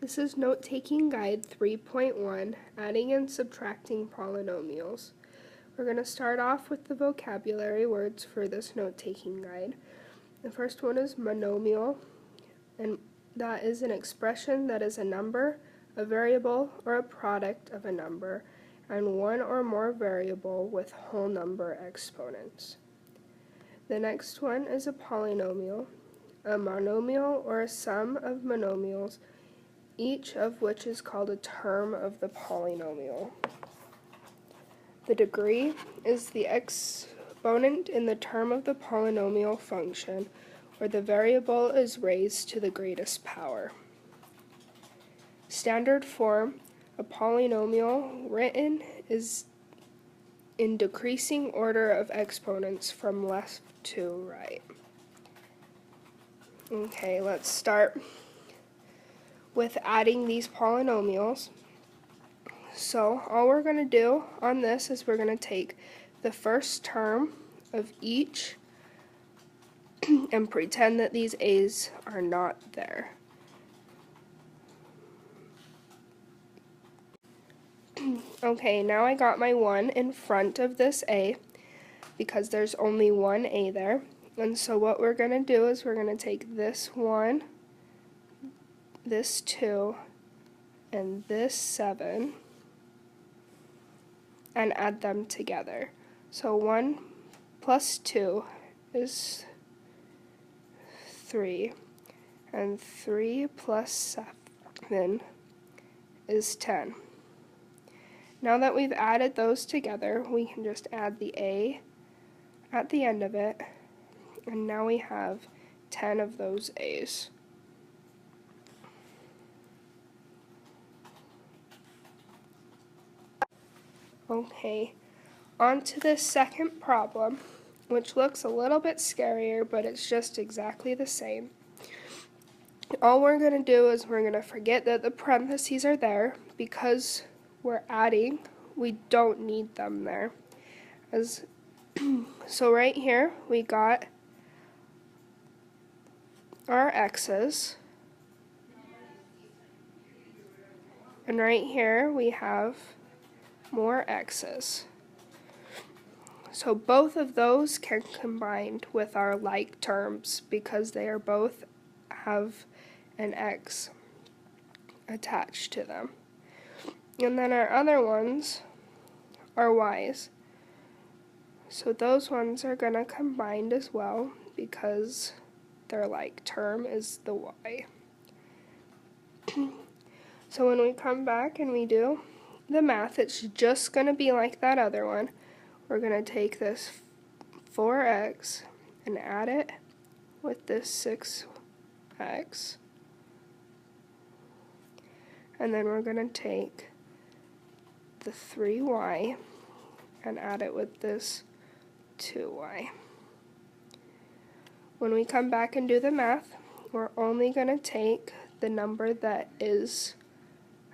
This is Note-Taking Guide 3.1, Adding and Subtracting Polynomials. We're going to start off with the vocabulary words for this note-taking guide. The first one is monomial, and that is an expression that is a number, a variable, or a product of a number, and one or more variable with whole number exponents. The next one is a polynomial, a monomial or a sum of monomials, each of which is called a term of the polynomial. The degree is the exponent in the term of the polynomial function, where the variable is raised to the greatest power. Standard form, a polynomial written is in decreasing order of exponents from left to right. Okay, let's start with adding these polynomials. So all we're going to do on this is we're going to take the first term of each and pretend that these a's are not there. Okay, now I got my 1 in front of this a because there's only one a there. And so what we're going to do is we're going to take this 1, this 2, and this 7 and add them together. So 1 plus 2 is 3, and 3 plus 7 is 10. Now that we've added those together, we can just add the a at the end of it, and now we have 10 of those a's. Okay, on to this second problem, which looks a little bit scarier, but it's just exactly the same. All we're going to do is we're going to forget that the parentheses are there because we're adding. We don't need them there. So right here we got our x's, and right here we have more x's. So both of those can combine with our like terms because they are both have an x attached to them. And then our other ones are y's. So those ones are going to combine as well because their like term is the y. So when we come back and we do the math, it's just going to be like that other one. We're going to take this 4x and add it with this 6x. And then we're going to take the 3y and add it with this 2y. When we come back and do the math, we're only going to take the number that is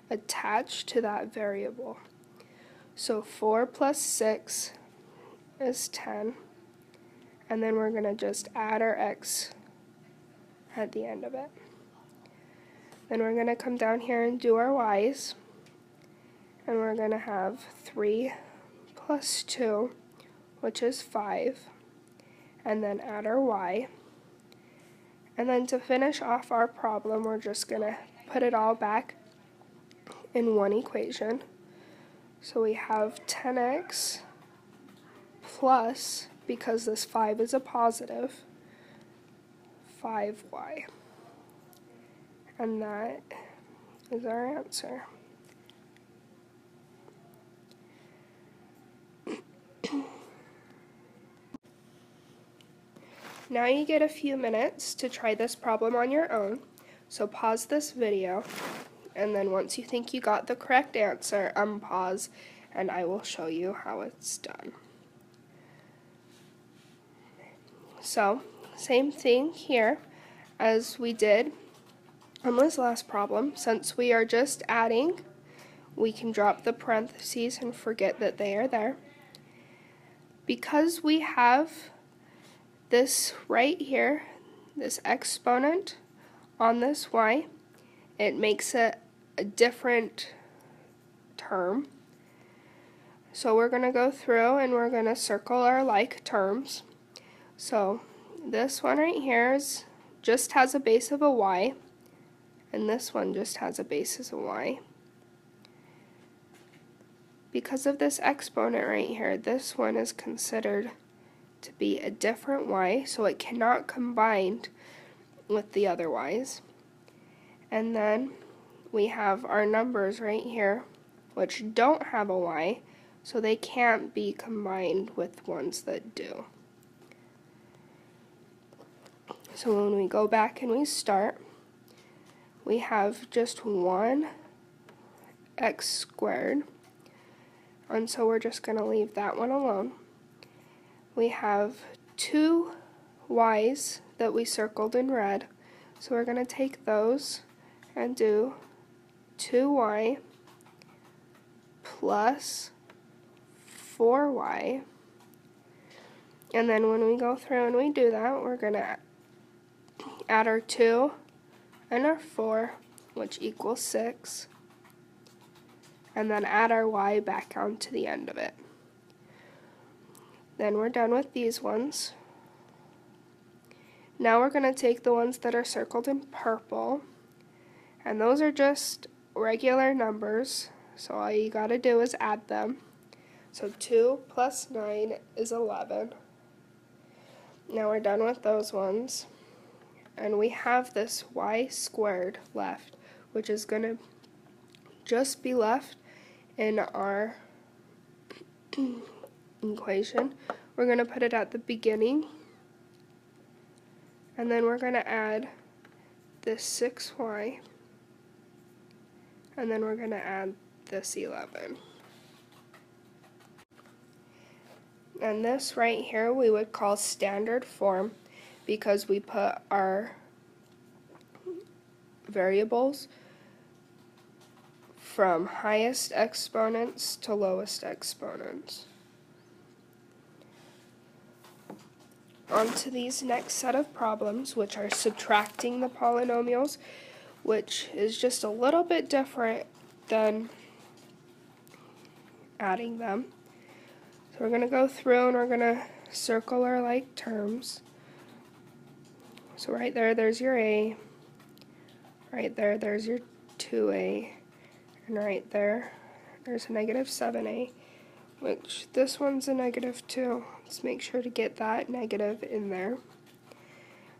attached to that variable. So 4 plus 6 is 10, and then we're going to just add our x at the end of it. Then we're going to come down here and do our y's, and we're going to have 3 plus 2, which is 5, and then add our y. And then to finish off our problem, we're just going to put it all back in one equation. So we have 10x plus, because this 5 is a positive, 5y. And that is our answer. Now you get a few minutes to try this problem on your own, so pause this video, and then once you think you got the correct answer, unpause, and I will show you how it's done. So, same thing here as we did on this last problem. Since we are just adding, we can drop the parentheses and forget that they are there. Because we have this right here, this exponent on this y, it makes it a different term. So we're going to go through and we're going to circle our like terms. So this one right here just has a base of a y, and this one just has a base as a y. Because of this exponent right here, this one is considered to be a different y, so it cannot combine with the other y's. And then we have our numbers right here, which don't have a y, so they can't be combined with ones that do. So when we go back and we start, we have just one x squared, and so we're just going to leave that one alone. We have two y's that we circled in red, so we're going to take those and do 2y plus 4y. And then when we go through and we do that, we're going to add our 2 and our 4, which equals 6, and then add our y back onto the end of it. Then we're done with these ones. Now we're going to take the ones that are circled in purple, and those are just regular numbers, so all you got to do is add them. So 2 plus 9 is 11. Now we're done with those ones, and we have this y squared left, which is going to just be left in our equation. We're going to put it at the beginning, and then we're going to add this 6y, and then we're going to add this 11. And this right here we would call standard form, because we put our variables from highest exponents to lowest exponents. On to these next set of problems, which are subtracting the polynomials, which is just a little bit different than adding them. So we're going to go through and we're going to circle our like terms. So right there, there's your a. Right there, there's your 2a. And right there, there's a negative 7a, which this one's a negative 2. Let's make sure to get that negative in there.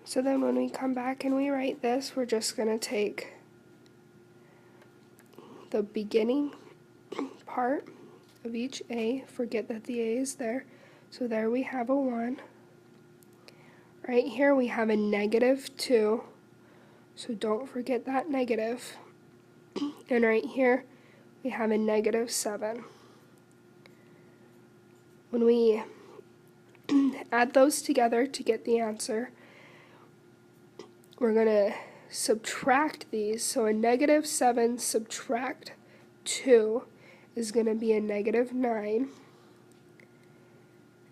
So then when we come back and we write this, we're just going to take the beginning part of each a, forget that the a is there. So there we have a 1. Right here we have a negative 2, so don't forget that negative. And right here we have a negative 7. When we add those together to get the answer, we're going to subtract these. So a negative 7 subtract 2 is going to be a negative 9.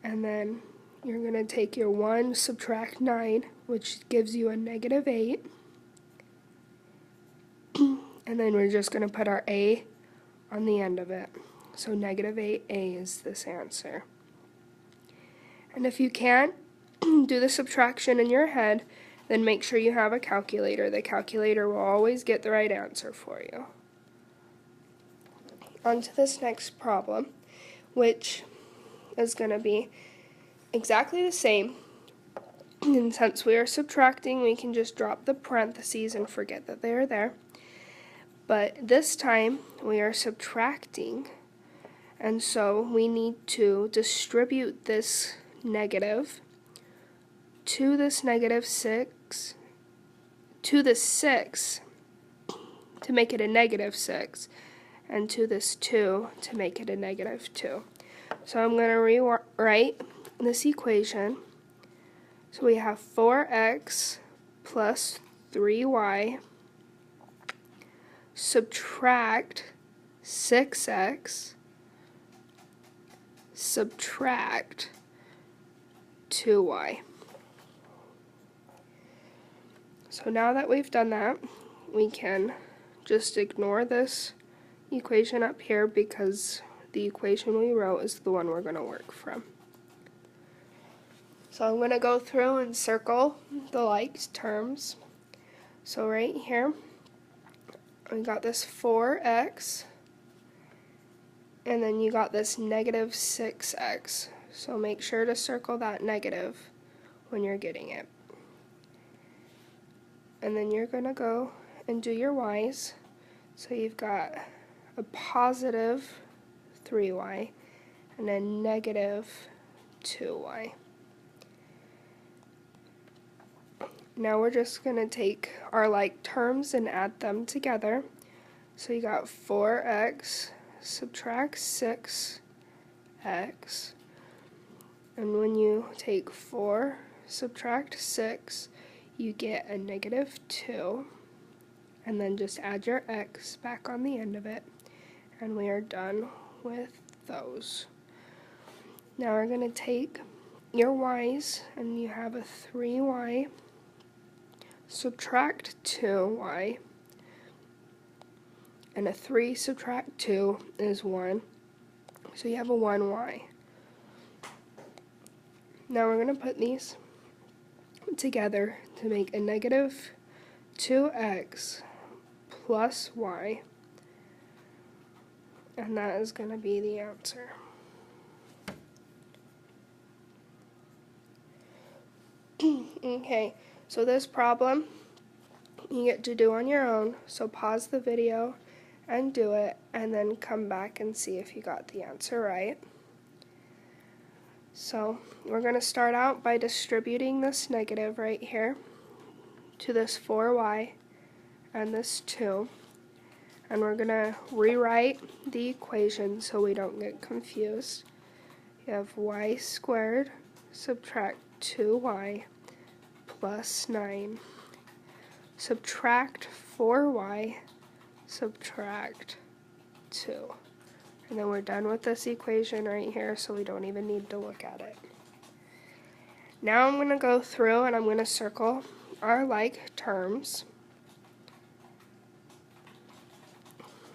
And then you're going to take your 1, subtract 9, which gives you a negative 8. And then we're just going to put our a on the end of it. So negative 8a is this answer. And if you can't do the subtraction in your head, then make sure you have a calculator. The calculator will always get the right answer for you. On to this next problem, which is going to be exactly the same. And since we are subtracting, we can just drop the parentheses and forget that they are there. But this time we are subtracting, and so we need to distribute this negative to this negative 6 to the 6 to make it a negative 6, and to this 2 to make it a negative 2. So I'm going to rewrite this equation. So we have 4x plus 3y subtract 6x subtract 2y. So now that we've done that, we can just ignore this equation up here because the equation we wrote is the one we're going to work from. So I'm going to go through and circle the like terms. So right here, we got this 4x, and then you got this negative 6x. So make sure to circle that negative when you're getting it. And then you're going to go and do your y's. So you've got a positive 3y and a negative 2y. Now we're just going to take our like terms and add them together. So you got 4x subtract 6x, and when you take 4 subtract 6, you get a negative 2, and then just add your x back on the end of it, and we are done with those. Now we're going to take your y's, and you have a 3y subtract 2y, and a 3 subtract 2 is 1, so you have a 1y. Now we're going to put these together to make a negative 2x plus y, and that is going to be the answer. Okay, so this problem you get to do on your own, so pause the video and do it, and then come back and see if you got the answer right. So we're going to start out by distributing this negative right here to this 4y and this 2, and we're going to rewrite the equation so we don't get confused. You have y squared subtract 2y plus 9, subtract 4y, subtract 2. And then we're done with this equation right here, so we don't even need to look at it. Now I'm going to go through and I'm going to circle our like terms.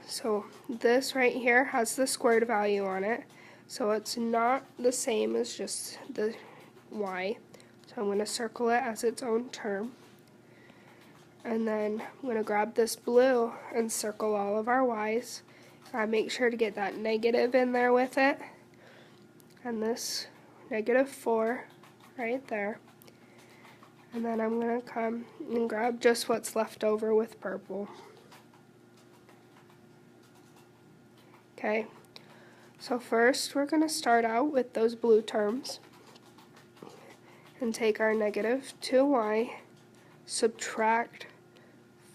So this right here has the squared value on it, so it's not the same as just the y. So I'm going to circle it as its own term. And then I'm going to grab this blue and circle all of our y's. Make sure to get that negative in there with it. And this negative 4 right there. And then I'm going to come and grab just what's left over with purple. Okay, so first we're going to start out with those blue terms and take our negative 2y, subtract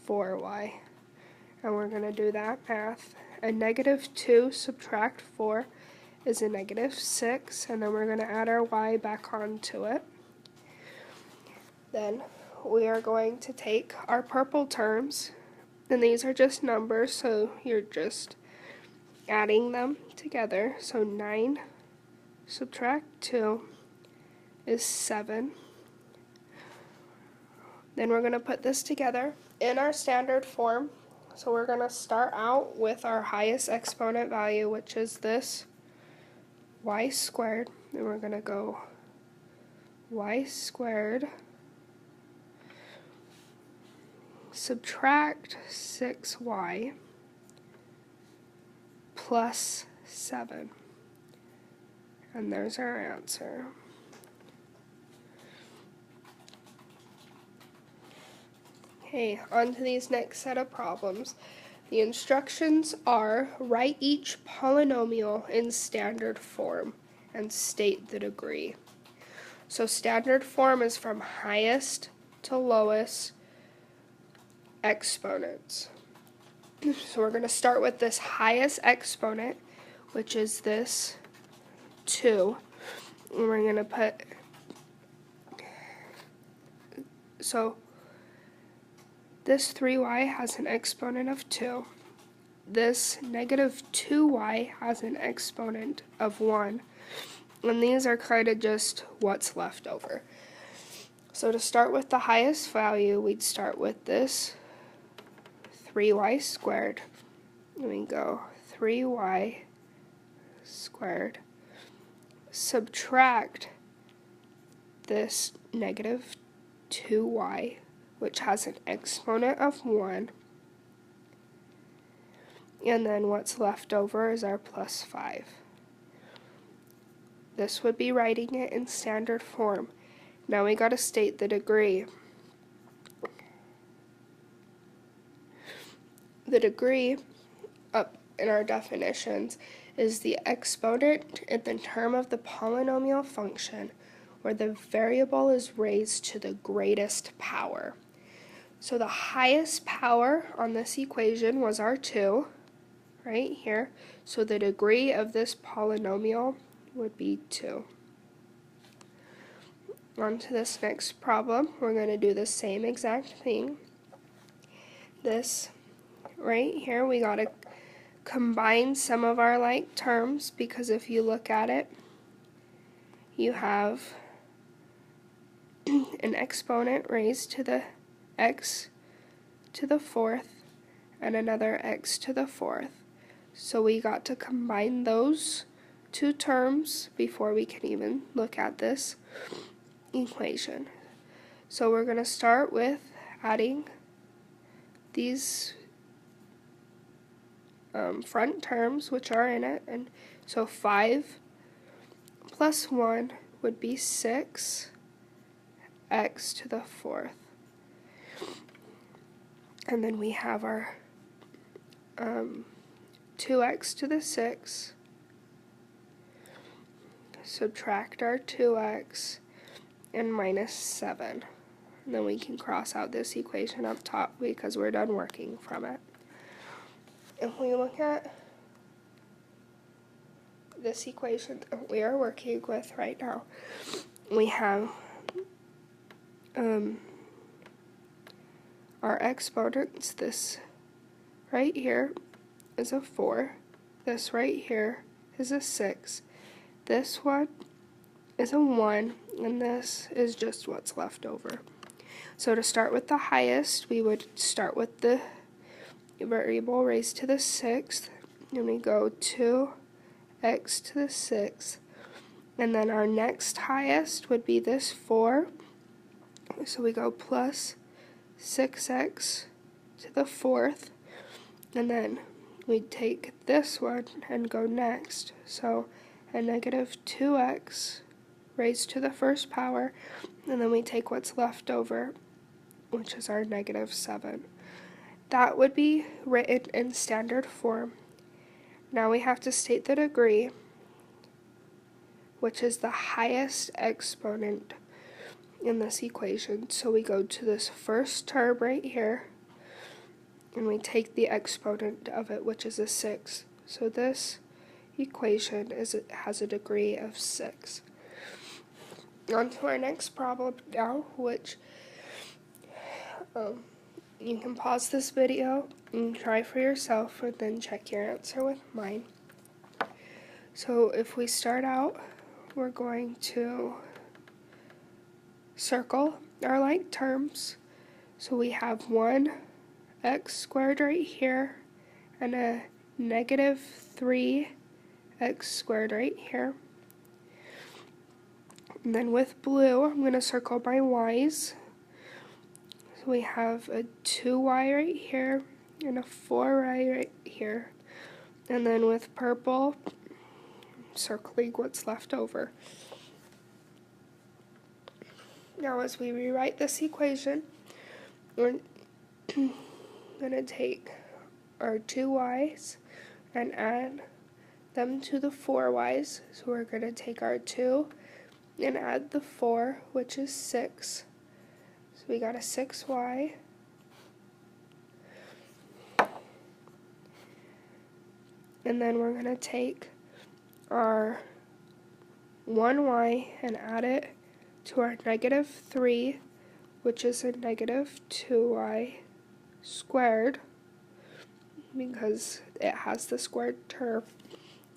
4y, and we're going to do that math. A negative 2 subtract 4 is a negative 6, and then we're going to add our y back onto it. Then we are going to take our purple terms, and these are just numbers, so you're just adding them together. So 9 subtract 2 is 7. Then we're going to put this together in our standard form. So we're going to start out with our highest exponent value, which is this y squared. And we're going to go y squared subtract 6y plus 7. And there's our answer. Okay, on to these next set of problems. The instructions are write each polynomial in standard form and state the degree. So standard form is from highest to lowest exponents. So we're going to start with this highest exponent, which is this 2. And we're going to put, so this 3y has an exponent of 2. This negative 2y has an exponent of 1. And these are kind of just what's left over. So to start with the highest value, we'd start with this 3y squared. And we go 3y squared. Subtract this negative 2y, which has an exponent of 1. And then what's left over is our plus 5. This would be writing it in standard form. Now we got to state the degree. The degree, up in our definitions, is the exponent in the term of the polynomial function where the variable is raised to the greatest power. So the highest power on this equation was our 2, right here. So the degree of this polynomial would be 2. On to this next problem, we're going to do the same exact thing. This right here, we got to combine some of our like terms, because if you look at it, you have an exponent raised to the x to the 4th and another x to the 4th. So we got to combine those two terms before we can even look at this equation. So we're going to start with adding these front terms which are in it, and so 5 plus 1 would be 6 x to the 4th, and then we have our 2x to the 6, subtract our 2x, and minus 7. And then we can cross out this equation up top because we're done working from it. If we look at this equation that we are working with right now, we have our exponents. This right here is a 4, this right here is a 6, this one is a 1, and this is just what's left over. So to start with the highest, we would start with the variable raised to the 6th, and we go 2x to the 6th, and then our next highest would be this 4, so we go plus 6x to the 4th, and then we take this one and go next, so a negative 2x raised to the first power, and then we take what's left over, which is our negative 7. That would be written in standard form. Now we have to state the degree, which is the highest exponent in this equation. So we go to this first term right here, and we take the exponent of it, which is a 6. So this equation has a degree of 6. On to our next problem now, which you can pause this video and try for yourself and then check your answer with mine. So if we start out, we're going to circle our like terms. So we have 1x squared right here and a negative 3x squared right here. And then with blue, I'm going to circle my y's. So we have a 2y right here and a 4y right here. And then with purple, I'm circling what's left over. Now as we rewrite this equation, we're going to take our 2y's and add them to the 4y's. So we're going to take our 2 and add the 4, which is 6. So we got a 6y. And then we're going to take our 1y and add it to our negative 3, which is a negative 2y squared, because it has the squared term.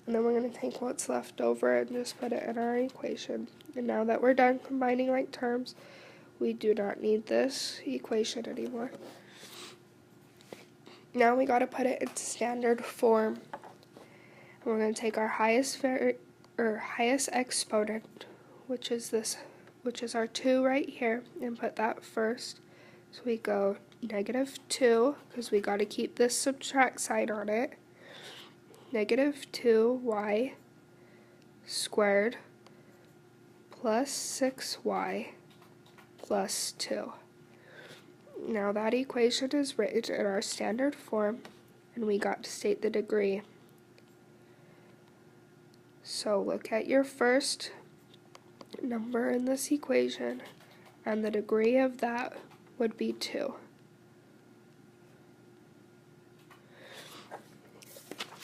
And then we're going to take what's left over and just put it in our equation. And now that we're done combining like terms, we do not need this equation anymore. Now we got to put it into standard form. We're going to take our highest exponent, which is our 2 right here, and put that first. So we go -2, because we got to keep this subtract sign on it, -2y squared plus 6y plus 2. Now that equation is written in our standard form, and we got to state the degree. So look at your first number in this equation, and the degree of that would be 2.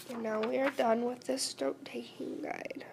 And now we are done with this note-taking guide.